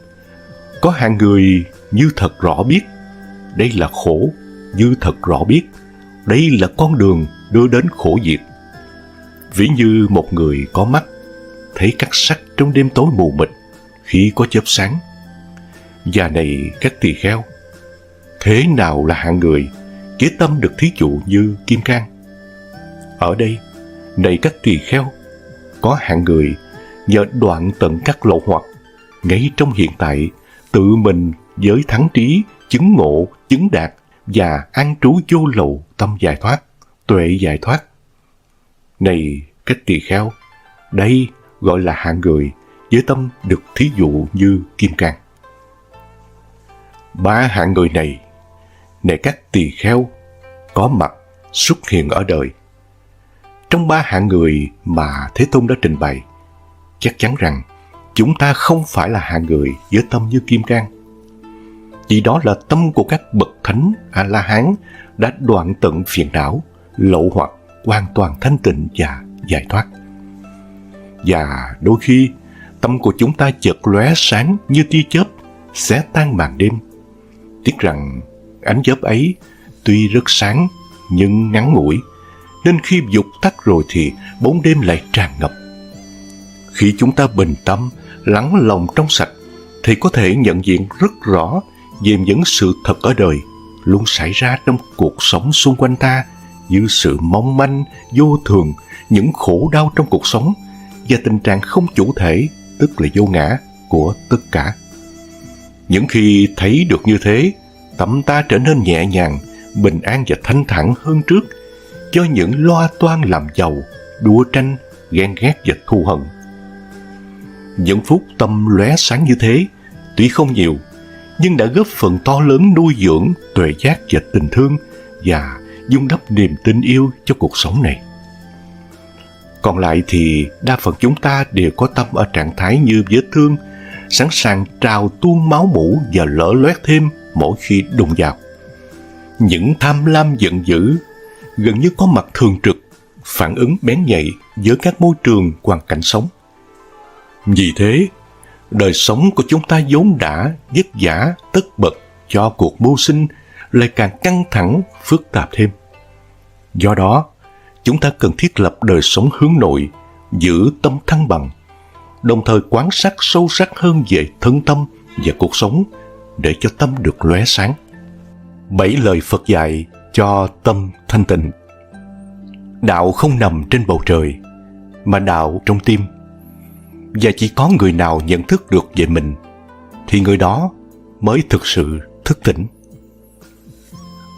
có hạng người như thật rõ biết đây là khổ, như thật rõ biết đây là con đường đưa đến khổ diệt. Ví như một người có mắt thấy các sắc trong đêm tối mù mịt khi có chớp sáng. Và này các tỳ kheo, thế nào là hạng người với tâm được thí dụ như kim cang? Ở đây, này các tỳ kheo, có hạng người nhờ đoạn tận các lậu hoặc, ngay trong hiện tại, tự mình với thắng trí, chứng ngộ, chứng đạt và an trú vô lậu tâm giải thoát, tuệ giải thoát. Này các tỳ kheo, đây gọi là hạng người với tâm được thí dụ như kim cang. Ba hạng người này các tỳ kheo, có mặt xuất hiện ở đời. Trong ba hạng người mà Thế Tôn đã trình bày, chắc chắn rằng chúng ta không phải là hạng người với tâm như kim cang. Vì đó là tâm của các bậc thánh A-la-hán đã đoạn tận phiền não, lậu hoặc, hoàn toàn thanh tịnh và giải thoát. Và đôi khi tâm của chúng ta chợt lóe sáng như tia chớp, xé tan màn đêm. Tiếc rằng ánh chớp ấy tuy rất sáng nhưng ngắn ngủi, nên khi vụt tắt rồi thì bóng đêm lại tràn ngập. Khi chúng ta bình tâm, lắng lòng trong sạch, thì có thể nhận diện rất rõ về những sự thật ở đời luôn xảy ra trong cuộc sống xung quanh ta, như sự mong manh, vô thường, những khổ đau trong cuộc sống và tình trạng không chủ thể, tức là vô ngã của tất cả. Những khi thấy được như thế, tâm ta trở nên nhẹ nhàng, bình an và thanh thản hơn trước, cho những loa toan làm giàu, đua tranh, ghen ghét và thù hận. Những phút tâm lóe sáng như thế, tuy không nhiều, nhưng đã góp phần to lớn nuôi dưỡng tuệ giác và tình thương và vun đắp niềm tin yêu cho cuộc sống này. Còn lại thì đa phần chúng ta đều có tâm ở trạng thái như vết thương, sẵn sàng trào tuôn máu mủ và lở loét thêm mỗi khi đụng vào. Những tham lam giận dữ gần như có mặt thường trực, phản ứng bén nhạy với các môi trường hoàn cảnh sống. Vì thế, đời sống của chúng ta vốn đã vất vả tất bật cho cuộc mưu sinh lại càng căng thẳng, phức tạp thêm. Do đó, chúng ta cần thiết lập đời sống hướng nội, giữ tâm thăng bằng, đồng thời quan sát sâu sắc hơn về thân tâm và cuộc sống để cho tâm được lóe sáng. 7 lời Phật dạy cho tâm thanh tịnh. Đạo không nằm trên bầu trời, mà đạo trong tim. Và chỉ có người nào nhận thức được về mình, thì người đó mới thực sự thức tỉnh.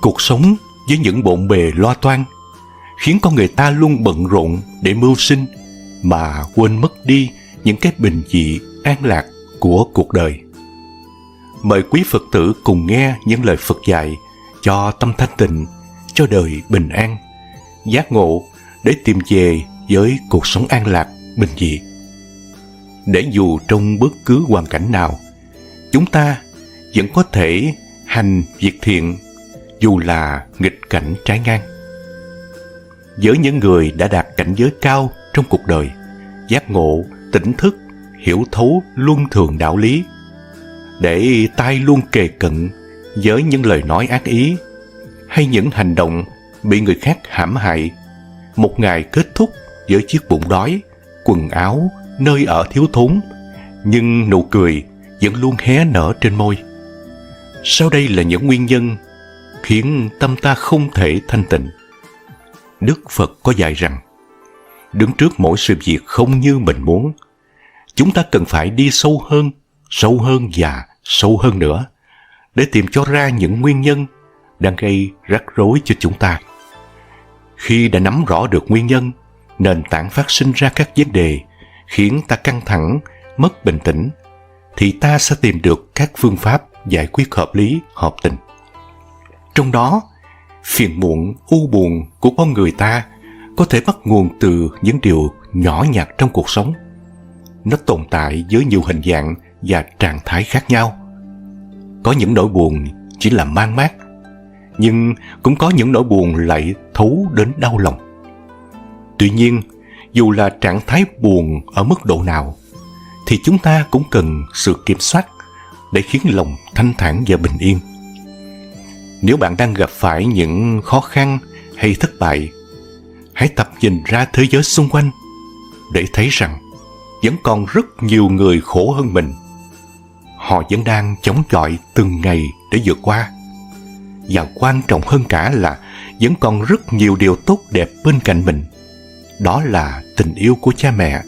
Cuộc sống với những bộn bề loa toan khiến con người ta luôn bận rộn để mưu sinh, mà quên mất đi những cái bình dị an lạc của cuộc đời. Mời quý Phật tử cùng nghe những lời Phật dạy cho tâm thanh tịnh, cho đời bình an, giác ngộ để tìm về với cuộc sống an lạc, bình dị. Để dù trong bất cứ hoàn cảnh nào, chúng ta vẫn có thể hành việc thiện, dù là nghịch cảnh trái ngang. Với những người đã đạt cảnh giới cao trong cuộc đời, giác ngộ, tỉnh thức, hiểu thấu luân thường đạo lý, để tai luôn kề cận với những lời nói ác ý hay những hành động bị người khác hãm hại, một ngày kết thúc với chiếc bụng đói, quần áo, nơi ở thiếu thốn, nhưng nụ cười vẫn luôn hé nở trên môi. Sau đây là những nguyên nhân khiến tâm ta không thể thanh tịnh. Đức Phật có dạy rằng, đứng trước mỗi sự việc không như mình muốn, chúng ta cần phải đi sâu hơn và sâu hơn nữa, để tìm cho ra những nguyên nhân đang gây rắc rối cho chúng ta. Khi đã nắm rõ được nguyên nhân, nền tảng phát sinh ra các vấn đề khiến ta căng thẳng, mất bình tĩnh, thì ta sẽ tìm được các phương pháp giải quyết hợp lý, hợp tình. Trong đó, phiền muộn, u buồn của con người ta có thể bắt nguồn từ những điều nhỏ nhặt trong cuộc sống. Nó tồn tại với nhiều hình dạng và trạng thái khác nhau. Có những nỗi buồn chỉ là man mác, nhưng cũng có những nỗi buồn lại thấu đến đau lòng. Tuy nhiên, dù là trạng thái buồn ở mức độ nào, thì chúng ta cũng cần sự kiểm soát để khiến lòng thanh thản và bình yên. Nếu bạn đang gặp phải những khó khăn hay thất bại, hãy tập nhìn ra thế giới xung quanh để thấy rằng vẫn còn rất nhiều người khổ hơn mình. Họ vẫn đang chống chọi từng ngày để vượt qua. Và quan trọng hơn cả là vẫn còn rất nhiều điều tốt đẹp bên cạnh mình. Đó là tình yêu của cha mẹ,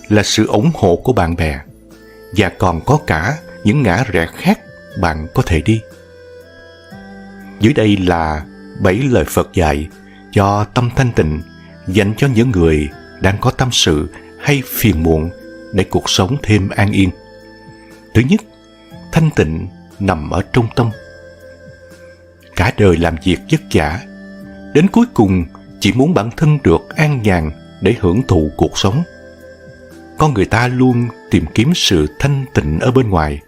là sự ủng hộ của bạn bè, và còn có cả những ngã rẽ khác bạn có thể đi. Dưới đây là 7 lời Phật dạy cho tâm thanh tịnh, dành cho những người đang có tâm sự hay phiền muộn để cuộc sống thêm an yên. Thứ nhất, thanh tịnh nằm ở trong tâm. Cả đời làm việc vất vả, đến cuối cùng chỉ muốn bản thân được an nhàn để hưởng thụ cuộc sống. Con người ta luôn tìm kiếm sự thanh tịnh ở bên ngoài,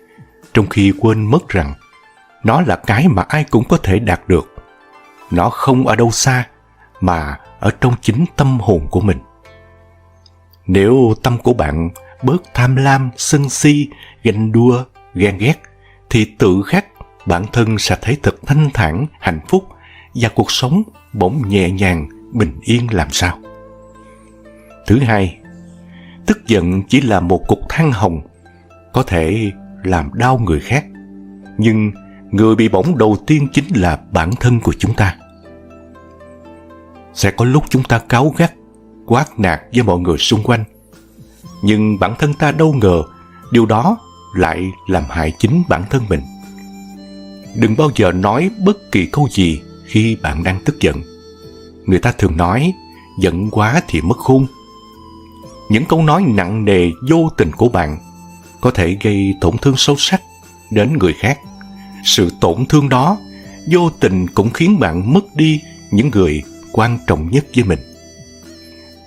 trong khi quên mất rằng nó là cái mà ai cũng có thể đạt được. Nó không ở đâu xa, mà ở trong chính tâm hồn của mình. Nếu tâm của bạn bớt tham lam, sân si, ganh đua, ghen ghét, thì tự khắc bản thân sẽ thấy thật thanh thản, hạnh phúc, và cuộc sống bỗng nhẹ nhàng, bình yên làm sao. Thứ hai, tức giận chỉ là một cục than hồng, có thể làm đau người khác, nhưng người bị bỏng đầu tiên chính là bản thân của chúng ta. Sẽ có lúc chúng ta cáu gắt, quát nạt với mọi người xung quanh, nhưng bản thân ta đâu ngờ điều đó lại làm hại chính bản thân mình. Đừng bao giờ nói bất kỳ câu gì khi bạn đang tức giận. Người ta thường nói, giận quá thì mất khôn. Những câu nói nặng nề vô tình của bạn có thể gây tổn thương sâu sắc đến người khác. Sự tổn thương đó vô tình cũng khiến bạn mất đi những người quan trọng nhất với mình.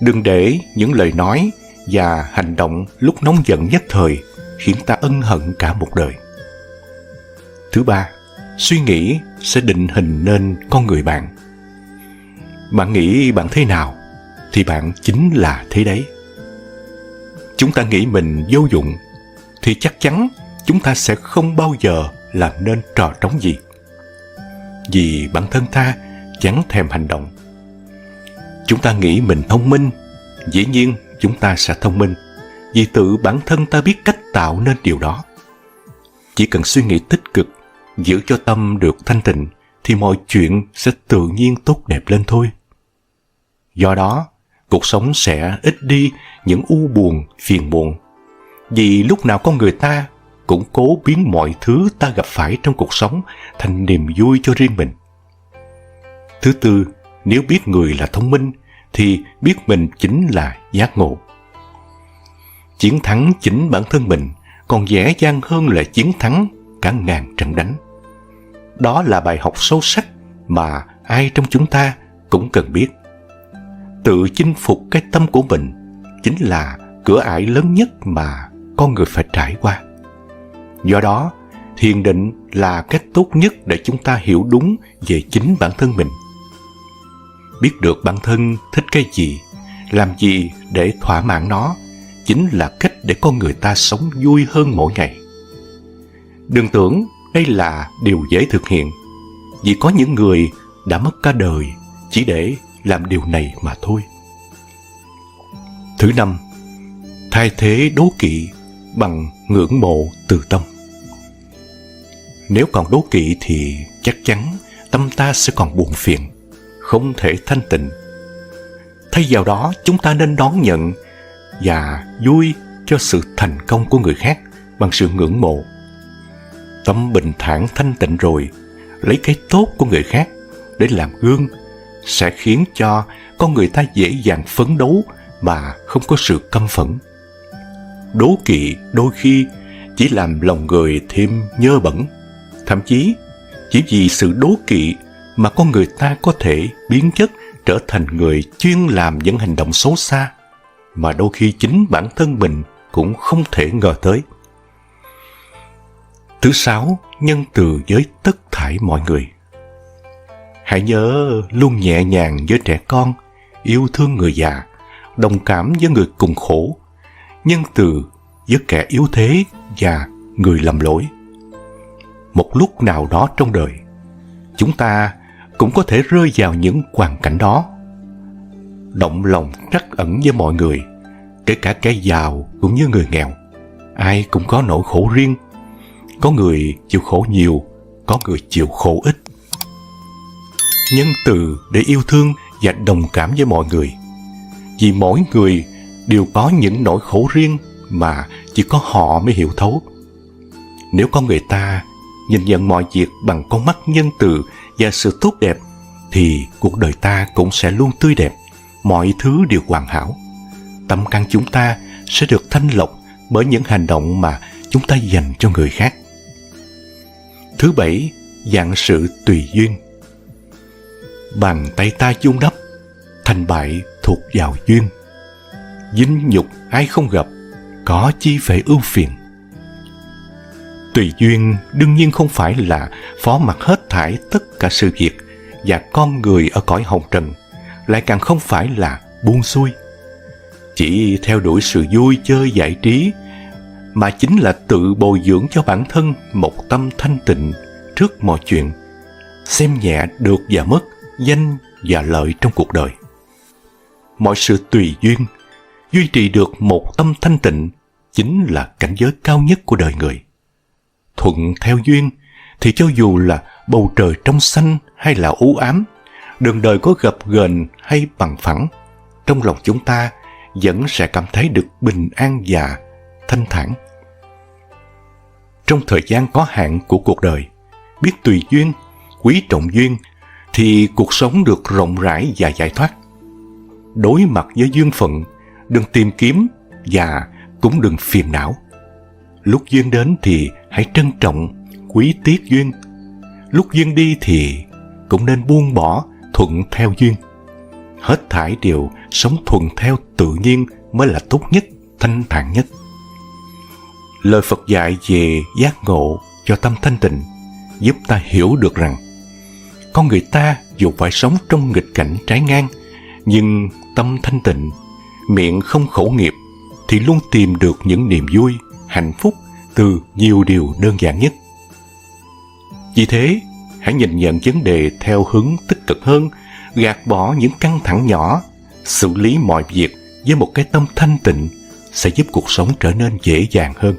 Đừng để những lời nói và hành động lúc nóng giận nhất thời khiến ta ân hận cả một đời. Thứ ba, suy nghĩ sẽ định hình nên con người bạn. Bạn nghĩ bạn thế nào thì bạn chính là thế đấy. Chúng ta nghĩ mình vô dụng thì chắc chắn chúng ta sẽ không bao giờ làm nên trò trống gì. Vì bản thân ta chẳng thèm hành động. Chúng ta nghĩ mình thông minh, dĩ nhiên chúng ta sẽ thông minh, vì tự bản thân ta biết cách tạo nên điều đó. Chỉ cần suy nghĩ tích cực, giữ cho tâm được thanh tịnh, thì mọi chuyện sẽ tự nhiên tốt đẹp lên thôi. Do đó, cuộc sống sẽ ít đi những u buồn, phiền muộn. Vì lúc nào con người ta cũng cố biến mọi thứ ta gặp phải trong cuộc sống thành niềm vui cho riêng mình. Thứ tư, nếu biết người là thông minh, thì biết mình chính là giác ngộ. Chiến thắng chính bản thân mình còn dễ dàng hơn là chiến thắng cả ngàn trận đánh. Đó là bài học sâu sắc mà ai trong chúng ta cũng cần biết. Tự chinh phục cái tâm của mình chính là cửa ải lớn nhất mà con người phải trải qua. Do đó, thiền định là cách tốt nhất để chúng ta hiểu đúng về chính bản thân mình. Biết được bản thân thích cái gì, làm gì để thỏa mãn nó, chính là cách để con người ta sống vui hơn mỗi ngày. Đừng tưởng đây là điều dễ thực hiện, vì có những người đã mất cả đời chỉ để làm điều này mà thôi. Thứ năm, thay thế đố kỵ bằng ngưỡng mộ từ tâm. Nếu còn đố kỵ thì chắc chắn tâm ta sẽ còn buồn phiền, không thể thanh tịnh. Thay vào đó, chúng ta nên đón nhận và vui cho sự thành công của người khác bằng sự ngưỡng mộ. Tâm bình thản thanh tịnh rồi, lấy cái tốt của người khác để làm gương sẽ khiến cho con người ta dễ dàng phấn đấu mà không có sự căm phẫn. Đố kỵ đôi khi chỉ làm lòng người thêm nhơ bẩn. Thậm chí, chỉ vì sự đố kỵ mà con người ta có thể biến chất trở thành người chuyên làm những hành động xấu xa mà đôi khi chính bản thân mình cũng không thể ngờ tới. Thứ sáu, nhân từ với tất thảy mọi người. Hãy nhớ luôn nhẹ nhàng với trẻ con, yêu thương người già, đồng cảm với người cùng khổ, nhân từ với kẻ yếu thế và người lầm lỗi. Một lúc nào đó trong đời, chúng ta cũng có thể rơi vào những hoàn cảnh đó. Động lòng trắc ẩn với mọi người, kể cả kẻ giàu cũng như người nghèo. Ai cũng có nỗi khổ riêng. Có người chịu khổ nhiều, có người chịu khổ ít. Nhân từ để yêu thương và đồng cảm với mọi người, vì mỗi người đều có những nỗi khổ riêng mà chỉ có họ mới hiểu thấu. Nếu con người ta nhìn nhận mọi việc bằng con mắt nhân từ và sự tốt đẹp, thì cuộc đời ta cũng sẽ luôn tươi đẹp, mọi thứ đều hoàn hảo. Tâm can chúng ta sẽ được thanh lọc bởi những hành động mà chúng ta dành cho người khác. Thứ bảy, vạn sự tùy duyên. Bàn tay ta vun đắp, thành bại thuộc vào duyên. Vinh nhục ai không gặp, có chi phải ưu phiền. Tùy duyên đương nhiên không phải là phó mặc hết thảy tất cả sự việc và con người ở cõi hồng trần, lại càng không phải là buông xuôi. Chỉ theo đuổi sự vui chơi giải trí, mà chính là tự bồi dưỡng cho bản thân một tâm thanh tịnh trước mọi chuyện, xem nhẹ được và mất, danh và lợi trong cuộc đời. Mọi sự tùy duyên, duy trì được một tâm thanh tịnh chính là cảnh giới cao nhất của đời người. Thuận theo duyên thì cho dù là bầu trời trong xanh hay là u ám, đường đời có gập ghềnh hay bằng phẳng, trong lòng chúng ta vẫn sẽ cảm thấy được bình an và thanh thản. Trong thời gian có hạn của cuộc đời, biết tùy duyên, quý trọng duyên, thì cuộc sống được rộng rãi và giải thoát. Đối mặt với duyên phận, đừng tìm kiếm và cũng đừng phiền não. Lúc duyên đến thì hãy trân trọng, quý tiếc duyên. Lúc duyên đi thì cũng nên buông bỏ, thuận theo duyên. Hết thảy đều sống thuận theo tự nhiên mới là tốt nhất, thanh thản nhất. Lời Phật dạy về giác ngộ cho tâm thanh tịnh giúp ta hiểu được rằng con người ta dù phải sống trong nghịch cảnh trái ngang, nhưng tâm thanh tịnh, miệng không khẩu nghiệp, thì luôn tìm được những niềm vui, hạnh phúc từ nhiều điều đơn giản nhất. Vì thế, hãy nhìn nhận vấn đề theo hướng tích cực hơn, gạt bỏ những căng thẳng nhỏ, xử lý mọi việc với một cái tâm thanh tịnh sẽ giúp cuộc sống trở nên dễ dàng hơn.